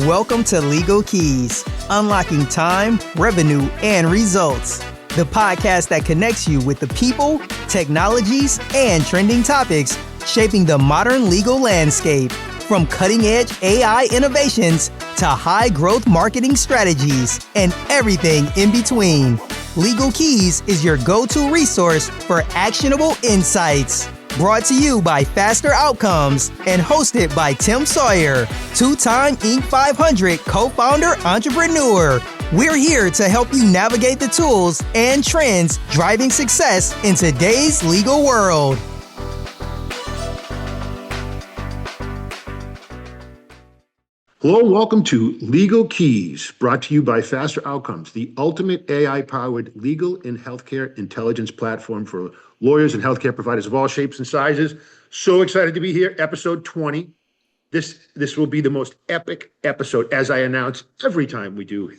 Welcome to Legal Keys, unlocking time, revenue, and results. The podcast that connects you with the people, technologies, and trending topics shaping the modern legal landscape. From cutting-edge AI innovations to high-growth marketing strategies and everything in between. Legal Keys is your go-to resource for actionable insights. Brought to you by Faster Outcomes and hosted by Tim Sawyer, two-time Inc. 500 co-founder entrepreneur. We're here to help you navigate the tools and trends driving success in today's legal world. Hello and welcome to Legal Keys, brought to you by Faster Outcomes, the ultimate AI-powered legal and healthcare intelligence platform for lawyers and healthcare providers of all shapes and sizes. So excited to be here, episode 20. This will be the most epic episode, as I announce every time we do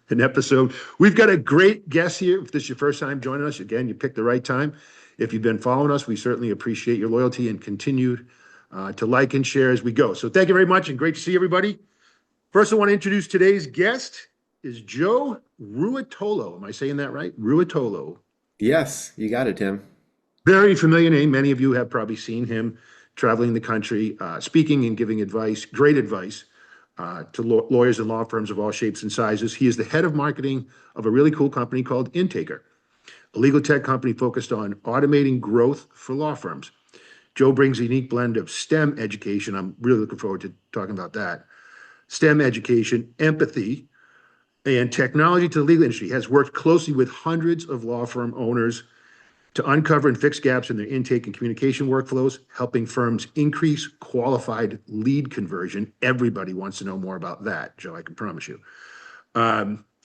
an episode. We've got a great guest here. If this is your first time joining us, again, you picked the right time. If you've been following us, we certainly appreciate your loyalty and continue to like and share as we go. So thank you very much and great to see everybody. First, I want to introduce today's guest is Joe Ruotolo. Am I saying that right? Ruotolo. Yes, you got it, Tim. Very familiar name. Many of you have probably seen him traveling the country, speaking and giving advice, great advice to lawyers and law firms of all shapes and sizes. He is the head of marketing of a really cool company called Intaker, a legal tech company focused on automating growth for law firms. Joe brings a unique blend of STEM education. I'm really looking forward to talking about that. STEM education, empathy, and technology to the legal industry. He has worked closely with hundreds of law firm owners to uncover and fix gaps in their intake and communication workflows, helping firms increase qualified lead conversion. Everybody wants to know more about that, Joe, I can promise you.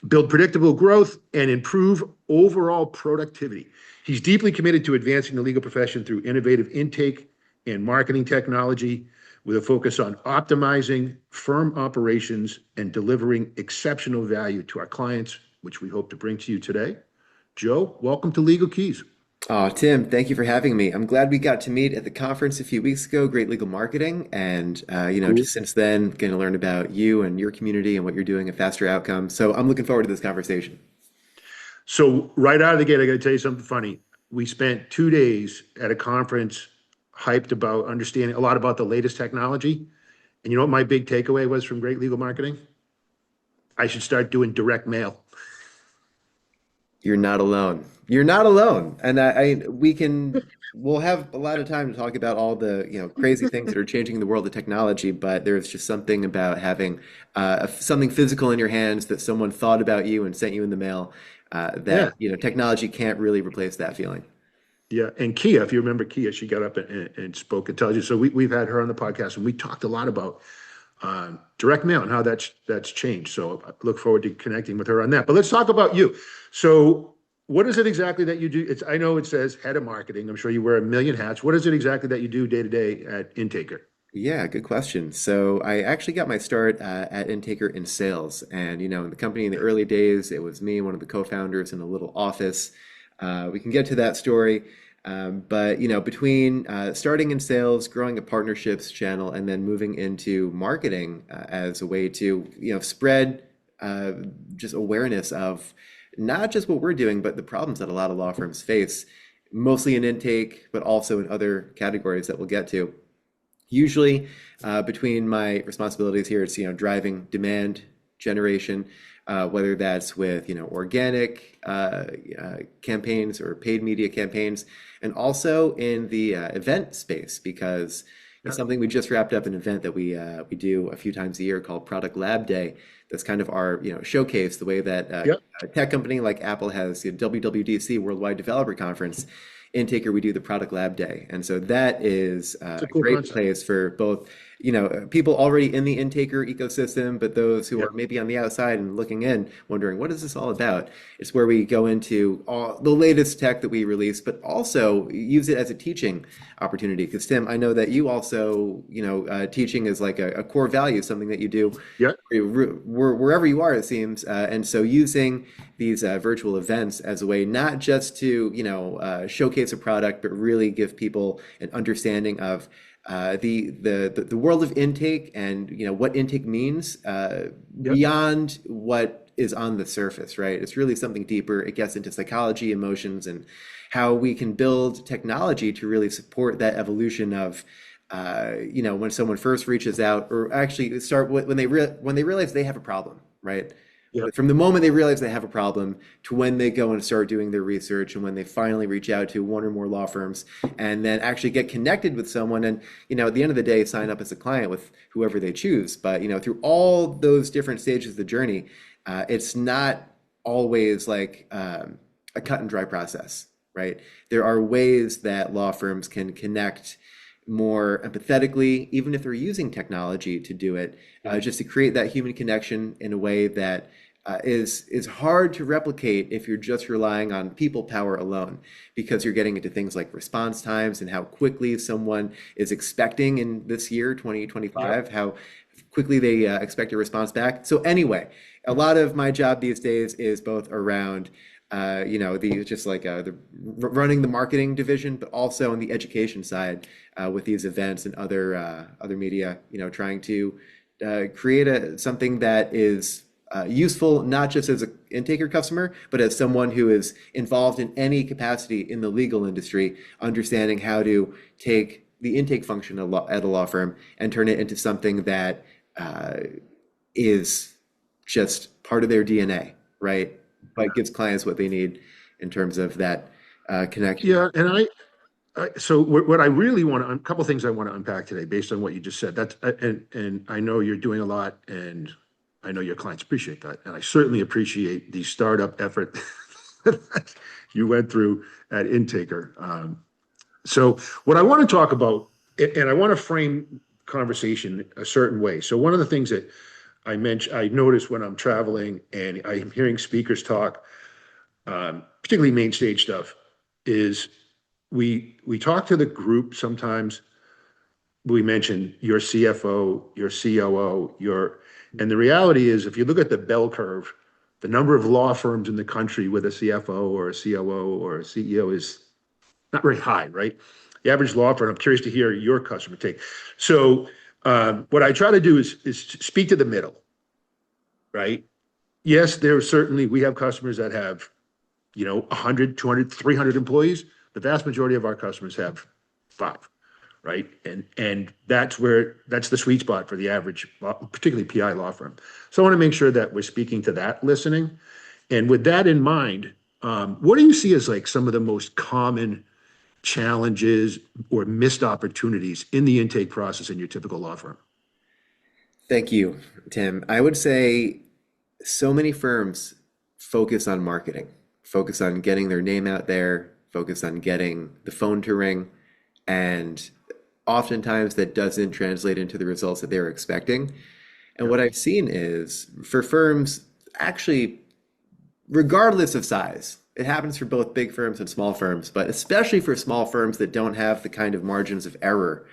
Build predictable growth and improve overall productivity. He's deeply committed to advancing the legal profession through innovative intake and marketing technology with a focus on optimizing firm operations and delivering exceptional value to our clients, which we hope to bring to you today. Joe, welcome to Legal Keys. Oh, Tim, thank you for having me. I'm glad we got to meet at the conference a few weeks ago, Great Legal Marketing. And, Cool. just since then, going to learn about you and your community and what you're doing at Faster Outcomes. So I'm looking forward to this conversation. So right out of the gate, I got to tell you something funny. We spent 2 days at a conference hyped about understanding a lot about the latest technology. And you know what my big takeaway was from Great Legal Marketing? I should start doing direct mail. You're not alone. You're not alone. And we'll have a lot of time to talk about all the, crazy things that are changing the world of technology, but there's just something about having something physical in your hands that someone thought about you and sent you in the mail that, technology can't really replace that feeling. Yeah, and Kia, if you remember Kia, she got up and spoke intelligence. So we've had her on the podcast, and we talked a lot about direct mail and how that's changed. So I look forward to connecting with her on that. But let's talk about you. So what is it exactly that you do? I know it says head of marketing. I'm sure you wear a million hats. What is it exactly that you do day to day at Intaker? Yeah, good question. So I actually got my start at Intaker in sales. And, in the company in the early days, it was me, one of the co-founders in a little office. We can get to that story. But between starting in sales, growing a partnerships channel, and then moving into marketing as a way to spread just awareness of not just what we're doing, but the problems that a lot of law firms face, mostly in intake, but also in other categories that we'll get to. Usually, between my responsibilities here, it's driving demand generation. Whether that's with organic campaigns or paid media campaigns, and also in the event space, because it's something we just wrapped up, an event that we do a few times a year called Product Lab Day. That's kind of our showcase, the way that a tech company like Apple has WWDC, Worldwide Developer Conference. Intaker, we do the Product Lab Day, and so that is a cool great concept. place for both people already in the Intaker ecosystem, but those who are maybe on the outside and looking in, wondering, what is this all about? It's where we go into all the latest tech that we release, but also use it as a teaching opportunity. Because Tim, I know that you also, teaching is like a core value, something that you do wherever you are, it seems. And so using these virtual events as a way not just to, showcase a product, but really give people an understanding of the world of intake and what intake means Yep. beyond what is on the surface, right? It's really something deeper. It gets into psychology, emotions, and how we can build technology to really support that evolution of when someone first reaches out, or actually start when they realize they have a problem, right? Yep. From the moment they realize they have a problem to when they go and start doing their research and when they finally reach out to one or more law firms and then actually get connected with someone and, at the end of the day, sign up as a client with whoever they choose. But, through all those different stages of the journey, it's not always like a cut and dry process, right? There are ways that law firms can connect more empathetically, even if they're using technology to do it, just to create that human connection in a way that is hard to replicate if you're just relying on people power alone, because you're getting into things like response times and how quickly someone is expecting in this year, 2025, how quickly they expect a response back. So anyway, a lot of my job these days is both around the running the marketing division, but also on the education side with these events and other media, trying to create something that is useful, not just as an intaker customer, but as someone who is involved in any capacity in the legal industry, understanding how to take the intake function at a law firm and turn it into something that is just part of their DNA, right? But gives clients what they need in terms of that connection. Yeah, and so what I really want to, a couple of things I want to unpack today based on what you just said. That's and I know you're doing a lot, and I know your clients appreciate that, and I certainly appreciate the startup effort that you went through at Intaker. So what I want to talk about, and I want to frame conversation a certain way. So one of the things that I notice when I'm traveling and I'm hearing speakers talk, particularly main stage stuff, is we talk to the group. Sometimes we mention your CFO, your COO, and the reality is, if you look at the bell curve, the number of law firms in the country with a CFO or a COO or a CEO is not very high, right? The average law firm, I'm curious to hear your customer take. So what I try to do is speak to the middle, right? Yes, we have customers that have, 100, 200, 300 employees. The vast majority of our customers have 5, right? And that's the sweet spot for the average, particularly PI law firm. So I want to make sure that we're speaking to that listening. And with that in mind, what do you see as like some of the most common challenges or missed opportunities in the intake process in your typical law firm? Thank you, Tim. I would say so many firms focus on marketing, focus on getting their name out there, focus on getting the phone to ring, and oftentimes that doesn't translate into the results that they're expecting. And what I've seen is for firms, actually, regardless of size, it happens for both big firms and small firms, but especially for small firms that don't have the kind of margins of error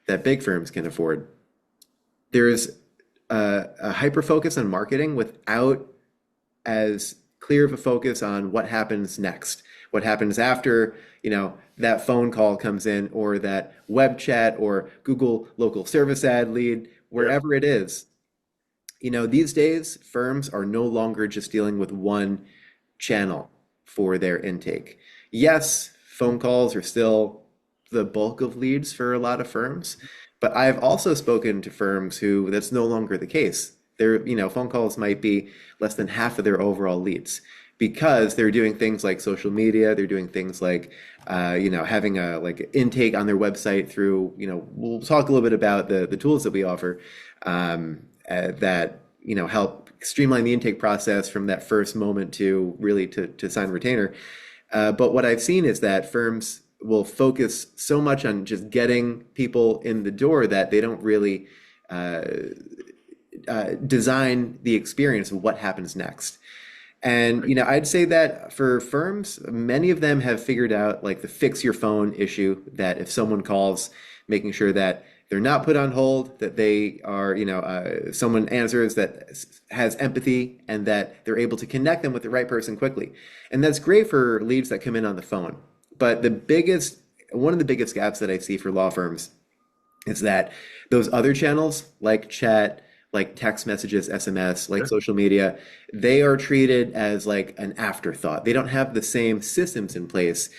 that big firms can afford. There's a hyper focus on marketing without as clear of a focus on what happens next, what happens after, that phone call comes in, or that web chat or Google local service ad lead, wherever it is. These days, firms are no longer just dealing with one channel for their intake. Yes, phone calls are still the bulk of leads for a lot of firms, but I've also spoken to firms who that's no longer the case. Phone calls might be less than half of their overall leads because they're doing things like social media. They're doing things like, having a like intake on their website through, we'll talk a little bit about the tools that we offer that, help streamline the intake process from that first moment to really to sign retainer. But what I've seen is that firms will focus so much on just getting people in the door that they don't really design the experience of what happens next. And I'd say that for firms, many of them have figured out like the fix your phone issue, that if someone calls, making sure that they're not put on hold, that they are, someone answers that has empathy and that they're able to connect them with the right person quickly. And that's great for leads that come in on the phone. But one of the biggest gaps that I see for law firms is that those other channels like chat, like text messages, SMS, like Yeah. social media, they are treated as like an afterthought. They don't have the same systems in place.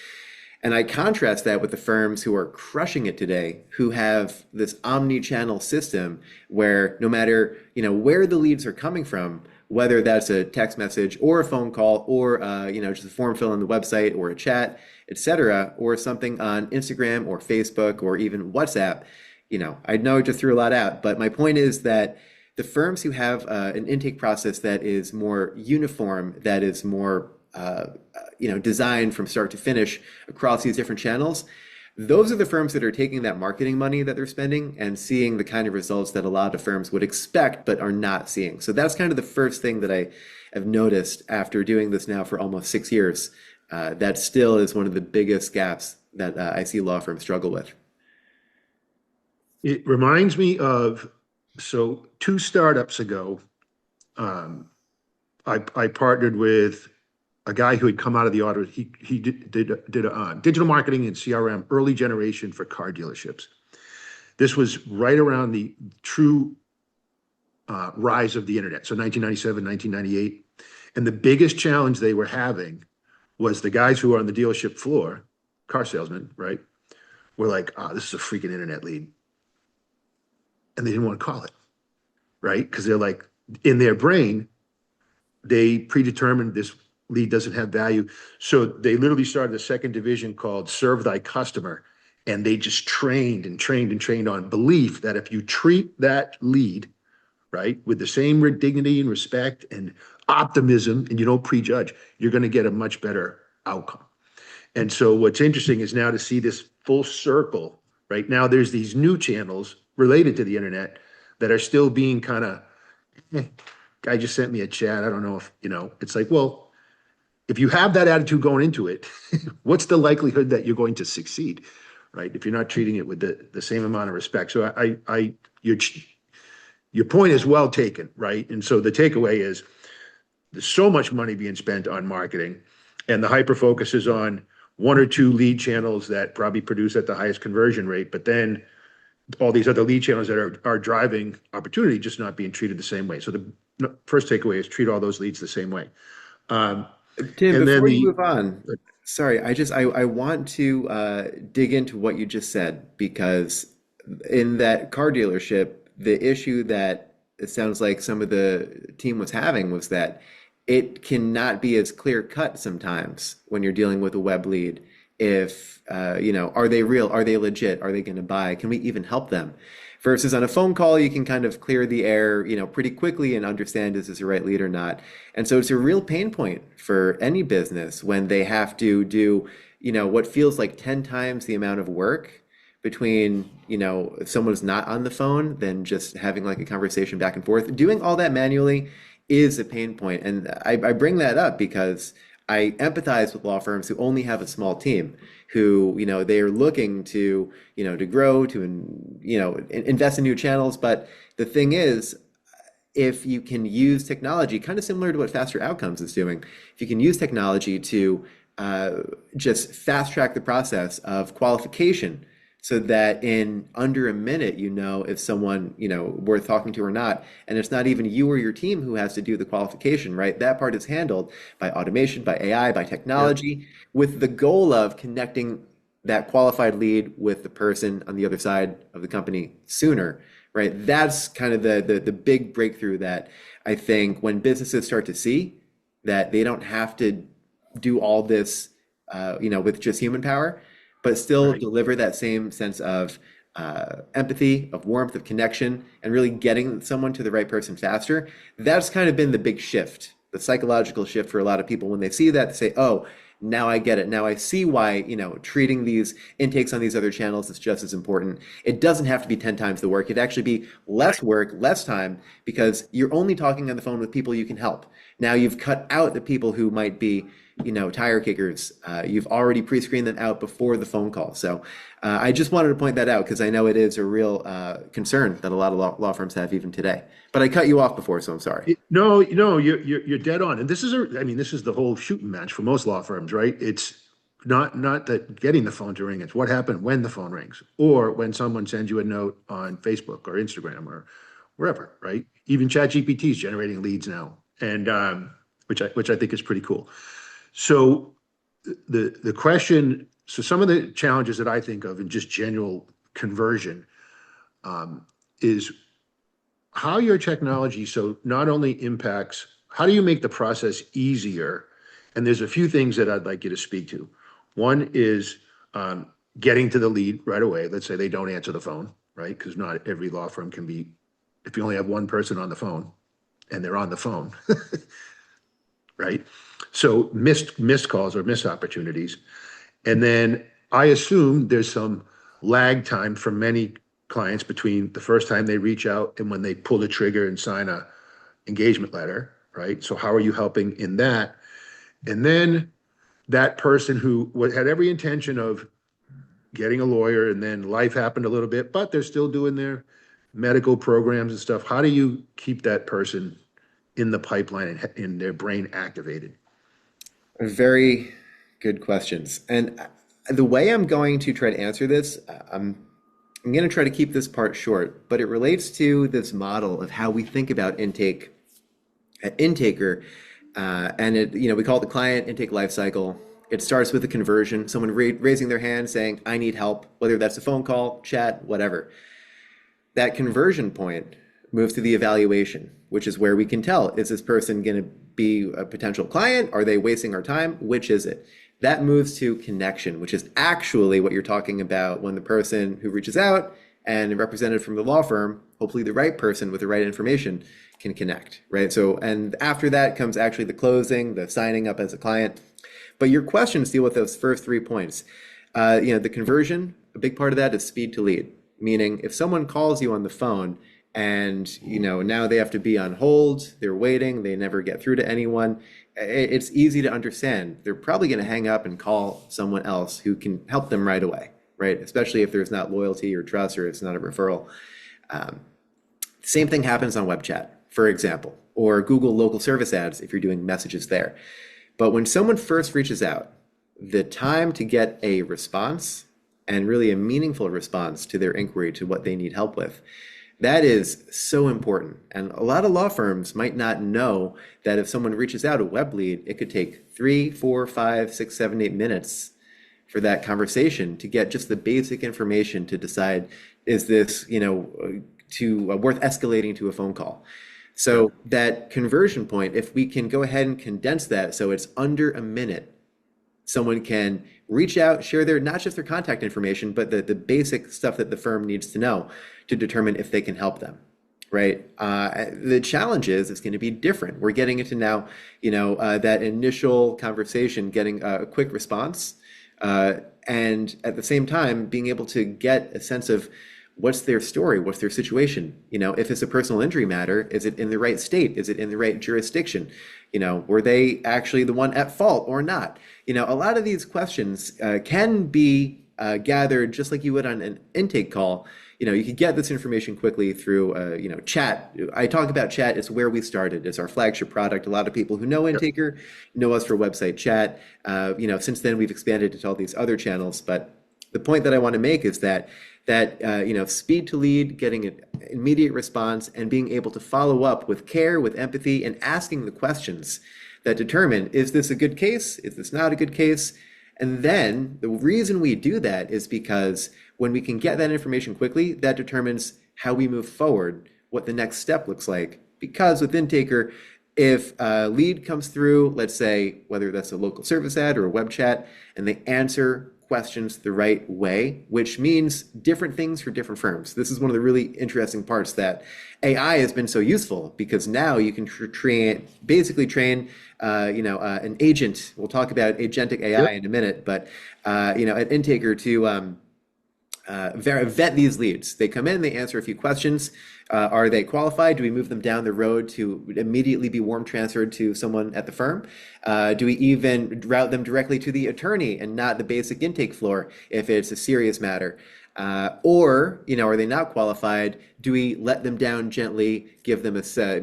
And I contrast that with the firms who are crushing it today, who have this omni-channel system where no matter, where the leads are coming from, whether that's a text message or a phone call or just a form fill on the website or a chat, etc., or something on Instagram or Facebook or even WhatsApp, I know I just threw a lot out, but my point is that the firms who have an intake process that is more uniform, that is more designed from start to finish across these different channels, those are the firms that are taking that marketing money that they're spending and seeing the kind of results that a lot of firms would expect but are not seeing. So that's kind of the first thing that I have noticed after doing this now for almost 6 years. That still is one of the biggest gaps that I see law firms struggle with. It reminds me of, so 2 startups ago, I partnered with a guy who had come out of the auto. He did digital marketing and CRM, early generation for car dealerships. This was right around the true rise of the internet. So 1997, 1998. And the biggest challenge they were having was the guys who were on the dealership floor, car salesmen, right, were like, this is a freaking internet lead. And they didn't want to call it, right? Because they're like, in their brain, they predetermined this lead doesn't have value. So they literally started a second division called Serve Thy Customer. And they just trained and trained and trained on belief that if you treat that lead, right, with the same dignity and respect and optimism, and you don't prejudge, you're going to get a much better outcome. And so what's interesting is now to see this full circle. Right now, there's these new channels related to the internet that are still being kind of, guy just sent me a chat. I don't know if, it's like, well, if you have that attitude going into it, what's the likelihood that you're going to succeed, right? If you're not treating it with the same amount of respect. So your point is well taken, right? And so the takeaway is there's so much money being spent on marketing, and the hyper focus is on one or two lead channels that probably produce at the highest conversion rate, but then all these other lead channels that are driving opportunity just not being treated the same way. So the first takeaway is treat all those leads the same way. Tim, and before you move on, sorry, I want to dig into what you just said, because in that car dealership, the issue that it sounds like some of the team was having was that it cannot be as clear cut sometimes when you're dealing with a web lead. If, are they real? Are they legit? Are they going to buy? Can we even help them? Versus on a phone call, you can kind of clear the air, pretty quickly and understand is this the right lead or not. And so it's a real pain point for any business when they have to do, what feels like 10 times the amount of work between, if someone's not on the phone than just having like a conversation back and forth. Doing all that manually is a pain point. And I bring that up because I empathize with law firms who only have a small team, who, they are looking to, to grow, to, invest in new channels. But the thing is, if you can use technology, kind of similar to what Faster Outcomes is doing, if you can use technology to just fast track the process of qualification, so that in under a minute, if someone, worth talking to or not, and it's not even you or your team who has to do the qualification, right? That part is handled by automation, by AI, by technology, with the goal of connecting that qualified lead with the person on the other side of the company sooner, right? That's kind of the big breakthrough that I think when businesses start to see that they don't have to do all this, with just human power, but still deliver that same sense of empathy, of warmth, of connection, and really getting someone to the right person faster. That's kind of been the big shift, the psychological shift for a lot of people. When they see that, they say, oh, now I get it. Now I see why, treating these intakes on these other channels is just as important. It doesn't have to be 10 times the work. It'd actually be less work, less time, because you're only talking on the phone with people you can help. Now you've cut out the people who might be tire kickers. You've already pre-screened them out before the phone call. So I just wanted to point that out because I know it is a real concern that a lot of law firms have even today. But I cut you off before, so I'm sorry. No, you're dead on. And this is the whole shooting match for most law firms, right? It's not that getting the phone to ring, it's what happened when the phone rings, or when someone sends you a note on Facebook or Instagram or wherever, right? Even ChatGPT is generating leads now, and which I think is pretty cool. So the question, so some of the challenges that I think of in just general conversion is how your technology so not only impacts, how do you make the process easier? And there's a few things that I'd like you to speak to. One is getting to the lead right away. Let's say they don't answer the phone, right? Because not every law firm can be, if you only have one person on the phone and they're on the phone, right? So missed calls or missed opportunities. And then I assume there's some lag time for many clients between the first time they reach out and when they pull the trigger and sign a engagement letter, right? So how are you helping in that? And then that person who had every intention of getting a lawyer, and then life happened a little bit, but they're still doing their medical programs and stuff. How do you keep that person in the pipeline and in their brain activated? Very good questions. And the way I'm going to try to answer this, I'm going to try to keep this part short, but it relates to this model of how we think about intake at Intaker. And it, we call it the client intake lifecycle. It starts with a conversion, someone raising their hand saying, I need help, whether that's a phone call, chat, whatever. That conversion point moves to the evaluation, which is where we can tell, is this person going to be a potential client? Are they wasting our time? Which is it? That moves to connection, which is actually what you're talking about when the person who reaches out and a representative from the law firm, hopefully the right person with the right information, can connect, right? So, and after that comes actually the closing, the signing up as a client. But your questions deal with those first 3 points. The conversion, a big part of that is speed to lead, meaning if someone calls you on the phone and now they have to be on hold, they're waiting, they never get through to anyone, it's easy to understand. They're probably going to hang up and call someone else who can help them right away, right? Especially if there's not loyalty or trust or it's not a referral. Same thing happens on web chat, for example, or Google local service ads if you're doing messages there. But when someone first reaches out, the time to get a response, and really a meaningful response to their inquiry to what they need help with, that is so important. And a lot of law firms might not know that if someone reaches out a web lead, it could take 3, 4, 5, 6, 7, 8 minutes for that conversation to get just the basic information to decide, is this, worth escalating to a phone call? So that conversion point, if we can go ahead and condense that so it's under a minute, someone can reach out, share not just their contact information, but the basic stuff that the firm needs to know to determine if they can help them, right? The challenge is it's going to be different. We're getting into now, that initial conversation, getting a quick response, and at the same time, being able to get a sense of what's their story, what's their situation. If it's a personal injury matter, is it in the right state? Is it in the right jurisdiction? Were they actually the one at fault or not? A lot of these questions can be gathered just like you would on an intake call. You could get this information quickly through, chat. I talk about chat. It's where we started. It's our flagship product. A lot of people who know Intaker know us for website chat. Since then we've expanded to all these other channels. But the point that I want to make is that speed to lead, getting an immediate response, and being able to follow up with care, with empathy, and asking the questions that determine, is this a good case? Is this not a good case? And then the reason we do that is because when we can get that information quickly, that determines how we move forward, what the next step looks like. Because with Intaker, if a lead comes through, let's say, whether that's a local service ad or a web chat, and they answer questions the right way, which means different things for different firms. This is one of the really interesting parts that AI has been so useful, because now you can basically train an agent. We'll talk about agentic AI in a minute, but at Intaker to vet these leads. They come in, they answer a few questions. Are they qualified? Do we move them down the road to immediately be warm transferred to someone at the firm? Do we even route them directly to the attorney and not the basic intake floor if it's a serious matter? Or, are they not qualified? Do we let them down gently, give them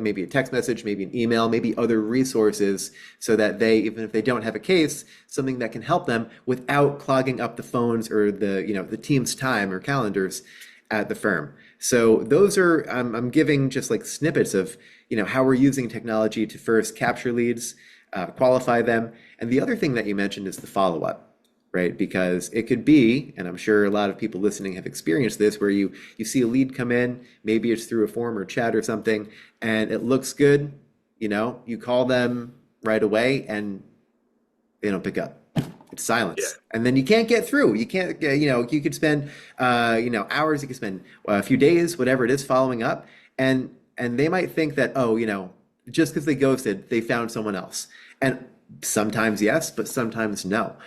maybe a text message, maybe an email, maybe other resources so that they, even if they don't have a case, something that can help them without clogging up the phones or the team's time or calendars at the firm. So those are, I'm giving just like snippets of, how we're using technology to first capture leads, qualify them. And the other thing that you mentioned is the follow-up. Right? Because it could be, and I'm sure a lot of people listening have experienced this, where you see a lead come in, maybe it's through a form or chat or something, and it looks good, you call them right away and they don't pick up. It's silence. Yeah. And then you can't get through. You can't, you could spend, hours, you could spend a few days, whatever it is, following up. And they might think that, just because they ghosted, they found someone else. And sometimes yes, but sometimes no.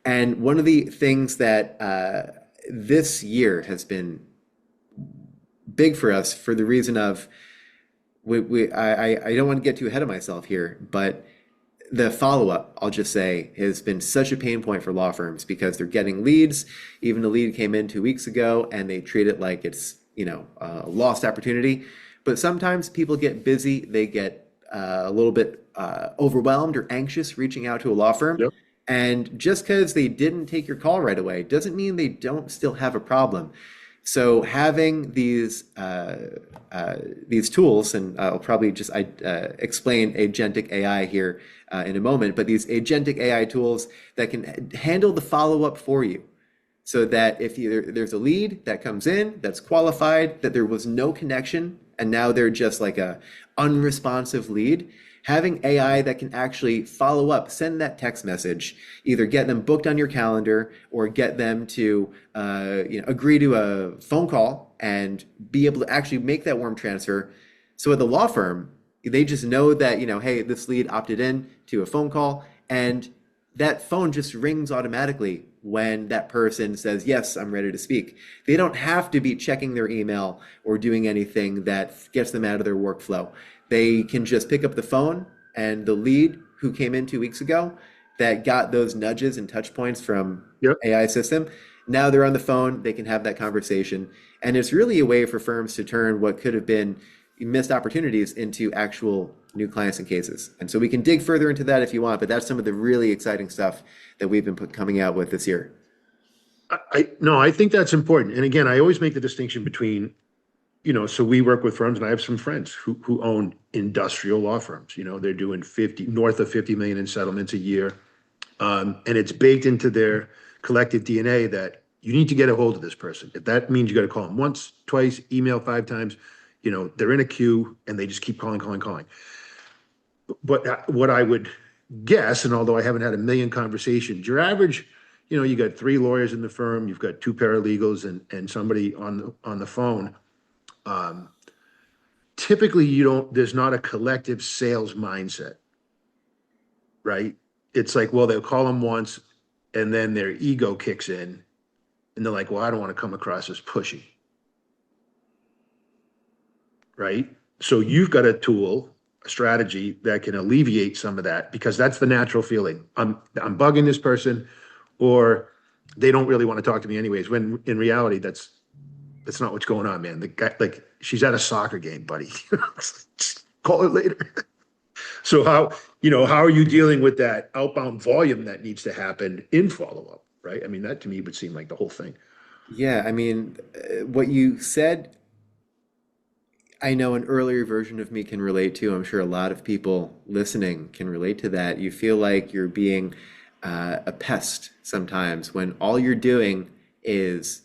And one of the things that this year has been big for us for the reason of, I don't want to get too ahead of myself here, but the follow-up, I'll just say, has been such a pain point for law firms because they're getting leads. Even a lead came in 2 weeks ago and they treat it like it's, a lost opportunity. But sometimes people get busy, they get a little bit overwhelmed or anxious reaching out to a law firm. Yep. And just because they didn't take your call right away doesn't mean they don't still have a problem. So having these tools, and I'll probably just explain agentic AI here in a moment, but these agentic AI tools that can handle the follow-up for you, so that if there's a lead that comes in that's qualified, that there was no connection, and now they're just like a unresponsive lead, having AI that can actually follow up, send that text message, either get them booked on your calendar or get them to agree to a phone call and be able to actually make that warm transfer. So at the law firm, they just know that, hey, this lead opted in to a phone call, and that phone just rings automatically when that person says, yes, I'm ready to speak. They don't have to be checking their email or doing anything that gets them out of their workflow. They can just pick up the phone, and the lead who came in 2 weeks ago that got those nudges and touch points from AI system, now they're on the phone, they can have that conversation. And it's really a way for firms to turn what could have been missed opportunities into actual new clients and cases. And so we can dig further into that if you want, but that's some of the really exciting stuff that we've been coming out with this year. I think that's important. And again, I always make the distinction between, so we work with firms, and I have some friends who own industrial law firms. They're doing north of 50 million in settlements a year. And it's baked into their collective DNA that you need to get a hold of this person. If that means you got to call them once, twice, email 5 times, they're in a queue and they just keep calling. But what I would guess, and although I haven't had a million conversations, your average, you got 3 lawyers in the firm, you've got 2 paralegals and somebody on the phone. Typically there's not a collective sales mindset, right? It's like, well, they'll call them once and then their ego kicks in and they're like, well, I don't want to come across as pushy, right? So you've got a tool, a strategy that can alleviate some of that, because that's the natural feeling. I'm bugging this person, or they don't really want to talk to me anyways, when in reality, that's not what's going on, man. The guy, like, she's at a soccer game, buddy. Just call her later. So how are you dealing with that outbound volume that needs to happen in follow-up, right? I mean, that to me would seem like the whole thing. Yeah, I mean, what you said, I know an earlier version of me can relate to. I'm sure a lot of people listening can relate to that. You feel like you're being a pest sometimes when all you're doing is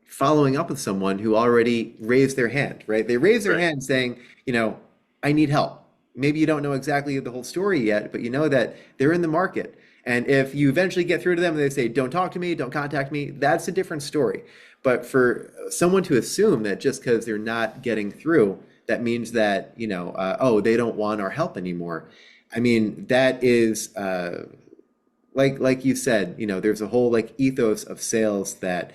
following up with someone who already raised their hand, right? They raise their hand saying, I need help. Maybe you don't know exactly the whole story yet, but you know that they're in the market. And if you eventually get through to them and they say, don't talk to me, don't contact me, that's a different story. But for someone to assume that just because they're not getting through, that means that, they don't want our help anymore. I mean, that is, like you said, there's a whole ethos of sales that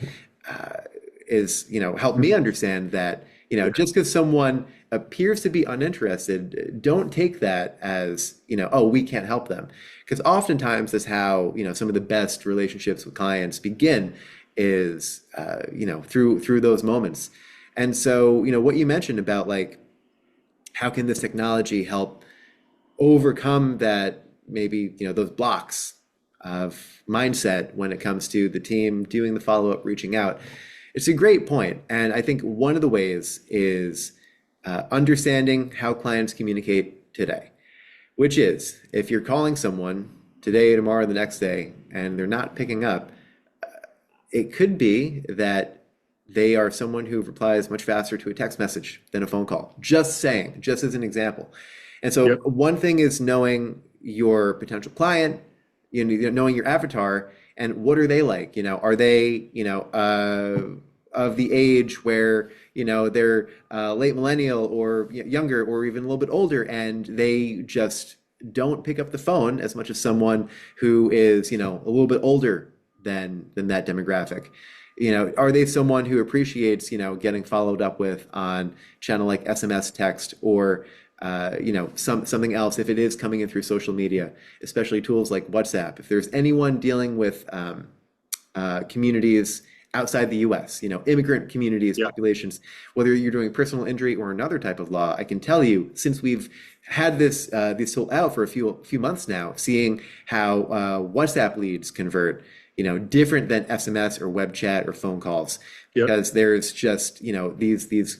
is, helped me understand that, just because someone appears to be uninterested, don't take that as, we can't help them. Because oftentimes that's how, some of the best relationships with clients begin. is through those moments. And so what you mentioned about like how can this technology help overcome that, maybe those blocks of mindset when it comes to the team doing the follow-up, reaching out. It's a great point. And I think one of the ways is understanding how clients communicate today, which is if you're calling someone today, tomorrow, the next day, and they're not picking up, it could be that they are someone who replies much faster to a text message than a phone call. Just saying, just as an example. And so one thing is knowing your potential client, knowing your avatar, and what are they like? Are they, of the age where, they're late millennial or younger or even a little bit older, and they just don't pick up the phone as much as someone who is, a little bit older than that demographic. Are they someone who appreciates, getting followed up with on channel like SMS, text, or something else if it is coming in through social media, especially tools like WhatsApp. If there's anyone dealing with communities outside the US, immigrant communities, populations, whether you're doing personal injury or another type of law, I can tell you, since we've had this tool out for a few months now, seeing how WhatsApp leads convert, different than SMS or web chat or phone calls, because there's just, these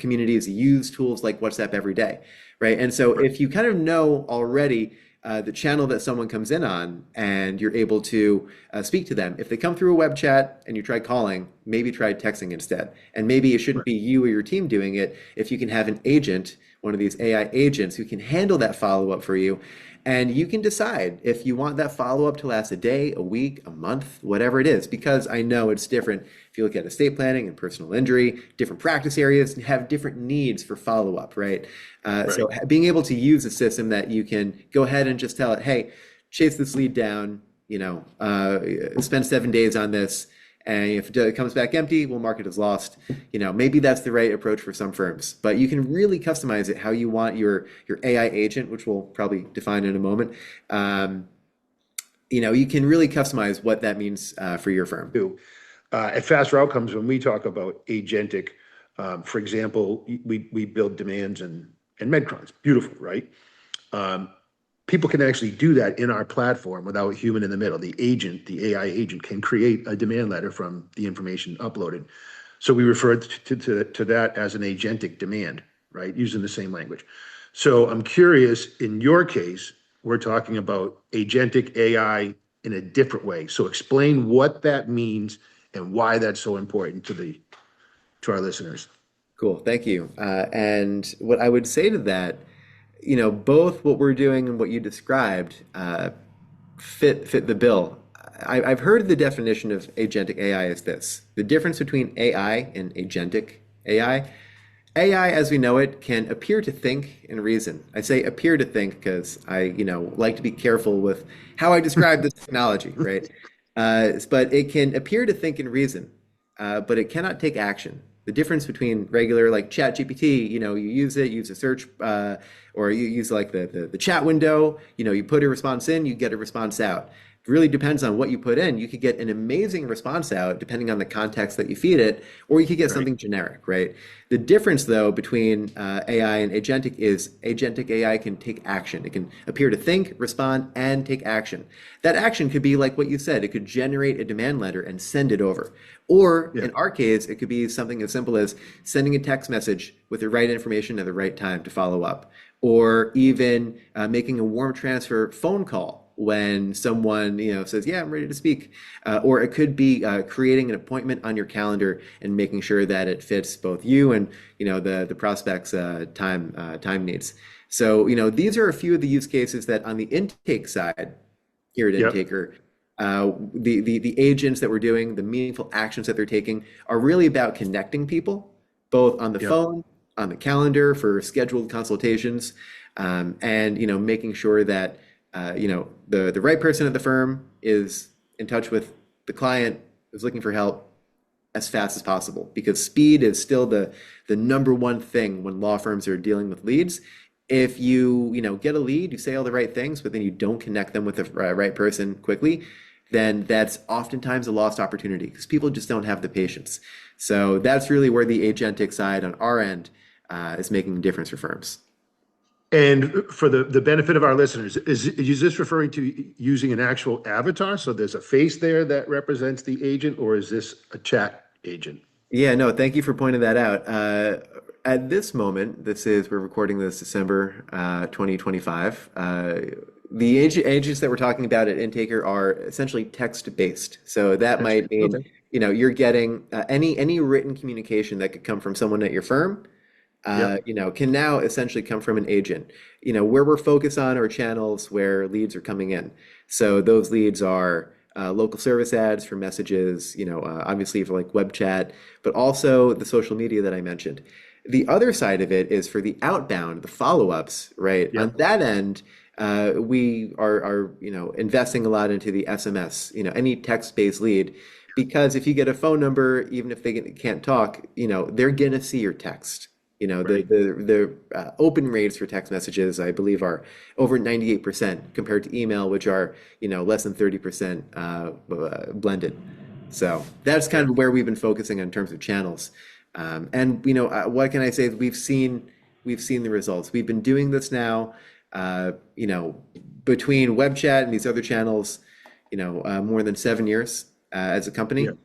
communities use tools like WhatsApp every day, right? And so if you kind of know already the channel that someone comes in on, and you're able to speak to them, if they come through a web chat and you try calling, maybe try texting instead. And maybe it shouldn't be you or your team doing it. If you can have an agent, one of these AI agents who can handle that follow-up for you, and you can decide if you want that follow-up to last a day, a week, a month, whatever it is, because I know it's different. If you look at estate planning and personal injury, different practice areas have different needs for follow-up, right? So being able to use a system that you can go ahead and just tell it, hey, chase this lead down, spend 7 days on this, and if it comes back empty, we'll mark it as lost. Maybe that's the right approach for some firms, but you can really customize it how you want your AI agent, which we'll probably define in a moment. You can really customize what that means for your firm. At Faster Outcomes, when we talk about agentic, for example, we build demands and Medcrons. Beautiful, right? People can actually do that in our platform without a human in the middle. The agent, the AI agent, can create a demand letter from the information uploaded. So we refer to that as an agentic demand, right? Using the same language. So I'm curious, in your case, we're talking about agentic AI in a different way. So explain what that means and why that's so important to our listeners. Cool, thank you. And what I would say to that, both what we're doing and what you described fit the bill. I've heard the definition of agentic AI as this: the difference between AI and agentic AI. AI, as we know it, can appear to think and reason. I say appear to think because I, like to be careful with how I describe this technology, right? But it can appear to think and reason, but it cannot take action. The difference between regular like Chat GPT, you use a search, or you use like the chat window, you put a response in, you get a response out. It really depends on what you put in. You could get an amazing response out depending on the context that you feed it, or you could get something generic, right? The difference though between AI and agentic is agentic AI can take action. It can appear to think, respond, and take action. That action could be like what you said. It could generate a demand letter and send it over. Or in our case, it could be something as simple as sending a text message with the right information at the right time to follow up, or even making a warm transfer phone call when someone says, yeah, I'm ready to speak. Or it could be creating an appointment on your calendar and making sure that it fits both you and the prospect's time needs. So these are a few of the use cases that on the intake side here at Intaker, the agents that we're doing, the meaningful actions that they're taking are really about connecting people, both on the phone, on the calendar for scheduled consultations, and making sure that the right person at the firm is in touch with the client who's looking for help as fast as possible, because speed is still the number one thing when law firms are dealing with leads. If you get a lead, you say all the right things, but then you don't connect them with the right person quickly, then that's oftentimes a lost opportunity because people just don't have the patience. So that's really where the agentic side on our end is making a difference for firms. And for the benefit of our listeners, is this referring to using an actual avatar? So there's a face there that represents the agent, or is this a chat agent? Yeah, no, thank you for pointing that out. At this moment, we're recording this December 2025. The agents that we're talking about at Intaker are essentially text-based. So that might mean, Okay. you're getting any written communication that could come from someone at your firm, Yep. can now essentially come from an agent. Where we're focused on are channels where leads are coming in. So those leads are local service ads for messages, obviously for like web chat, but also the social media that I mentioned. The other side of it is for the outbound, the follow-ups, right? On Yep. that end, we are investing a lot into the SMS, any text-based lead, because if you get a phone number, even if they can't talk, they're gonna see your text. Right. The open rates for text messages, I believe, are over 98% compared to email, which are, less than 30% blended. So that's kind Yep. of where we've been focusing in terms of channels. And what can I say? We've seen the results. We've been doing this now, between web chat and these other channels, more than 7 years as a company. Yep.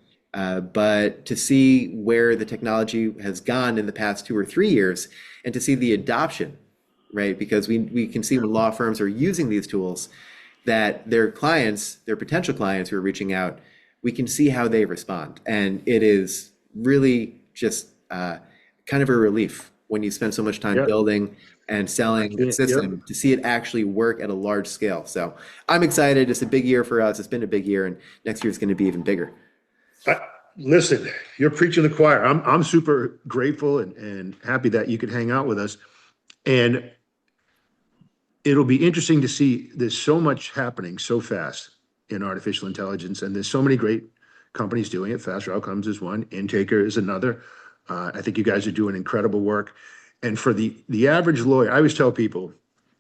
But to see where the technology has gone in the past 2 or 3 years, and to see the adoption, right? Because we can see when law firms are using these tools, that their clients, their potential clients who are reaching out, we can see how they respond. And it is really just kind of a relief when you spend so much time Yep. building and selling the Yep. system to see it actually work at a large scale. So I'm excited. It's a big year for us. It's been a big year, and next year is going to be even bigger. I, Listen, you're preaching the choir. I'm super grateful and happy that you could hang out with us. And it'll be interesting to see, there's so much happening so fast in artificial intelligence, and there's so many great companies doing it. Faster Outcomes is one, Intaker is another. I think you guys are doing incredible work. And for the average lawyer, I always tell people,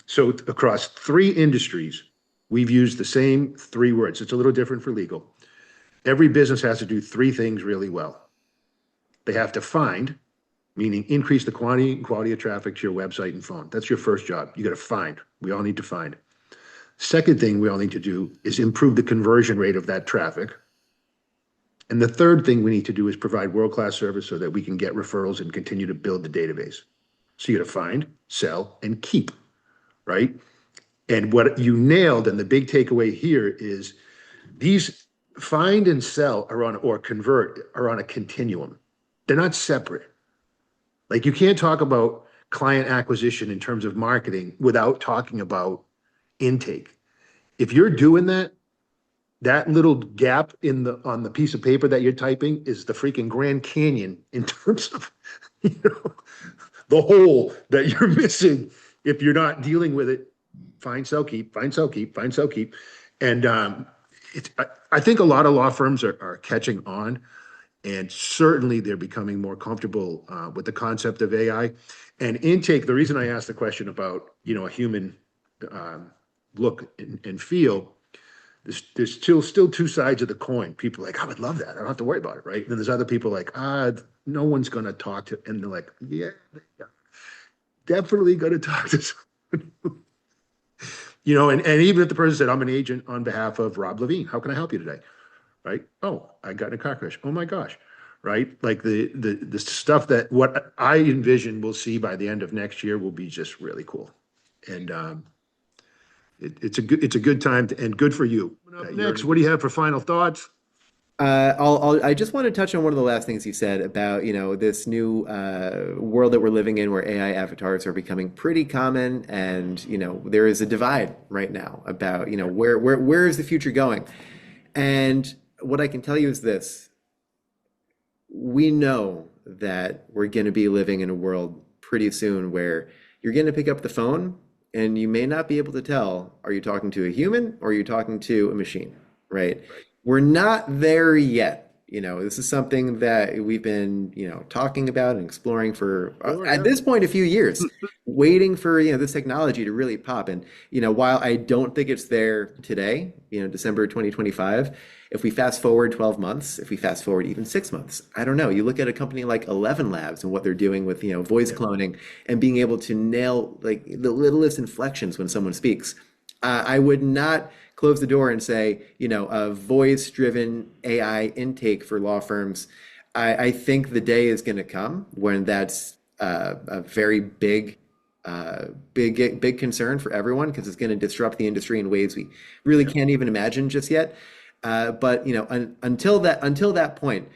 so across 3 industries, we've used the same 3 words. It's a little different for legal. Every business has to do 3 things really well. They have to find, meaning increase the quantity and quality of traffic to your website and phone. That's your first job. You got to find. We all need to find. Second thing we all need to do is improve the conversion rate of that traffic. And the third thing we need to do is provide world-class service so that we can get referrals and continue to build the database. So you got to find, sell, and keep, right? And what you nailed, and the big takeaway here is these find and sell are on, or convert are on a continuum. They're not separate. Like you can't talk about client acquisition in terms of marketing without talking about intake. If you're doing that, that little gap on the piece of paper that you're typing is the freaking Grand Canyon in terms of, you know, the hole that you're missing if you're not dealing with it. Find, sell, keep, find, sell, keep, find, sell, keep. And I think a lot of law firms are catching on, and certainly they're becoming more comfortable with the concept of AI. And intake, the reason I asked the question about, a human look and feel, there's still 2 sides of the coin. People are like, I would love that. I don't have to worry about it, right? And then there's other people like, no one's going to talk to, and they're like, yeah, definitely going to talk to someone. And even if the person said, I'm an agent on behalf of Rob Levine, how can I help you today? Right? Oh, I got in a car crash. Oh my gosh. Right? Like the stuff that what I envision we'll see by the end of next year will be just really cool. And it's a good time and good for you. Next, what do you have for final thoughts? I just want to touch on one of the last things you said about, this new world that we're living in where AI avatars are becoming pretty common, and, there is a divide right now about, where is the future going? And what I can tell you is this: we know that we're going to be living in a world pretty soon where you're going to pick up the phone and you may not be able to tell, are you talking to a human or are you talking to a machine, right? Right. We're not there yet. This is something that we've been, talking about and exploring for, Sure, at yeah. this point, a few years, waiting for, this technology to really pop. And, while I don't think it's there today, December 2025, if we fast forward 12 months, if we fast forward even 6 months, I don't know. You look at a company like 11 Labs and what they're doing with, voice cloning and being able to nail like the littlest inflections when someone speaks. I would not close the door and say, a voice-driven AI intake for law firms. I think the day is going to come when that's a very big concern for everyone because it's going to disrupt the industry in ways we really can't even imagine just yet. But until that point,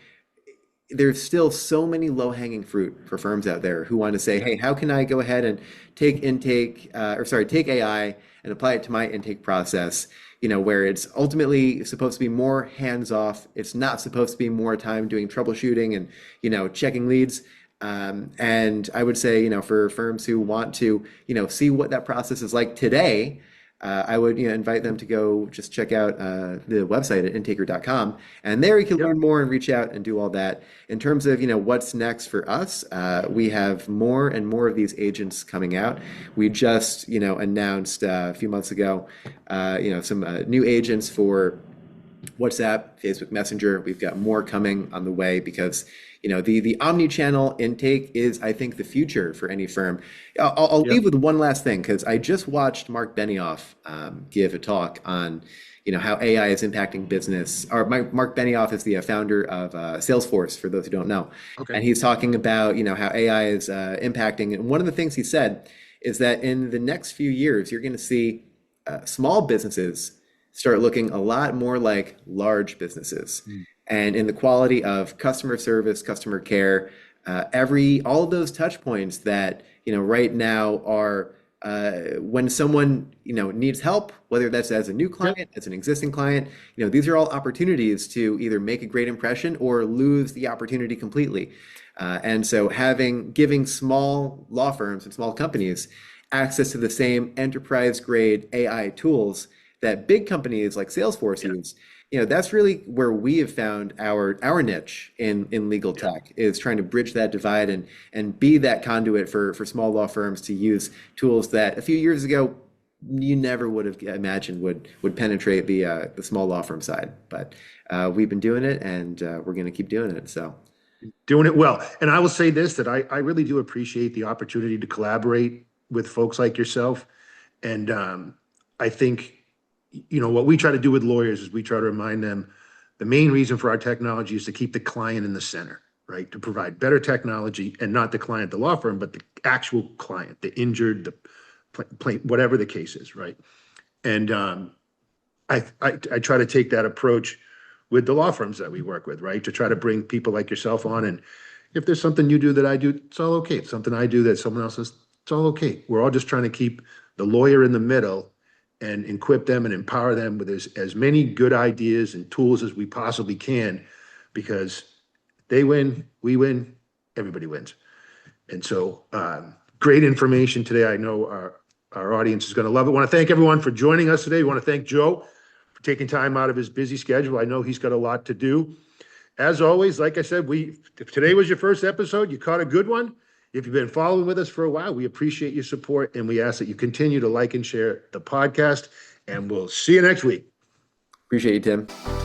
there's still so many low-hanging fruit for firms out there who want to say, hey, how can I go ahead and take AI and apply it to my intake process, where it's ultimately supposed to be more hands-off. It's not supposed to be more time doing troubleshooting and, checking leads. And I would say, for firms who want to, see what that process is like today, I would invite them to go just check out the website at intaker.com, and there you can learn more and reach out and do all that. In terms of what's next for us, we have more and more of these agents coming out. We just announced a few months ago some new agents for WhatsApp, Facebook Messenger. We've got more coming on the way because the omni-channel intake is, I think, the future for any firm. I'll leave with one last thing because I just watched Mark Benioff give a talk on how AI is impacting business. Mark Benioff is the founder of Salesforce, for those who don't know. Okay. And he's talking about how AI is impacting. And one of the things he said is that in the next few years, you're going to see small businesses start looking a lot more like large businesses. And in the quality of customer service, customer care, all of those touch points that right now are when someone needs help, whether that's as a new client, as an existing client, these are all opportunities to either make a great impression or lose the opportunity completely. And so giving small law firms and small companies access to the same enterprise grade AI tools that big companies like Salesforce use, that's really where we have found our niche in legal tech, is trying to bridge that divide and be that conduit for small law firms to use tools that a few years ago you never would have imagined would penetrate the small law firm side. But we've been doing it, and we're going to keep doing it. So Doing it well. And I will say this, that I really do appreciate the opportunity to collaborate with folks like yourself. And I think, what we try to do with lawyers is we try to remind them the main reason for our technology is to keep the client in the center, right? To provide better technology, and not the client, the law firm, but the actual client, the injured, the whatever the case is, right? And I try to take that approach with the law firms that we work with, right? To try to bring people like yourself on. And if there's something you do that I do, it's all okay. If something I do that someone else does, it's all okay. We're all just trying to keep the lawyer in the middle and equip them and empower them with as many good ideas and tools as we possibly can, because they win, we win, everybody wins. And so great information today. I know our audience is going to love it. I want to thank everyone for joining us today. We want to thank Joe for taking time out of his busy schedule. I know he's got a lot to do. As always, like I said, if today was your first episode, you caught a good one. If you've been following with us for a while, we appreciate your support, and we ask that you continue to like and share the podcast, and we'll see you next week. appreciate you, Tim.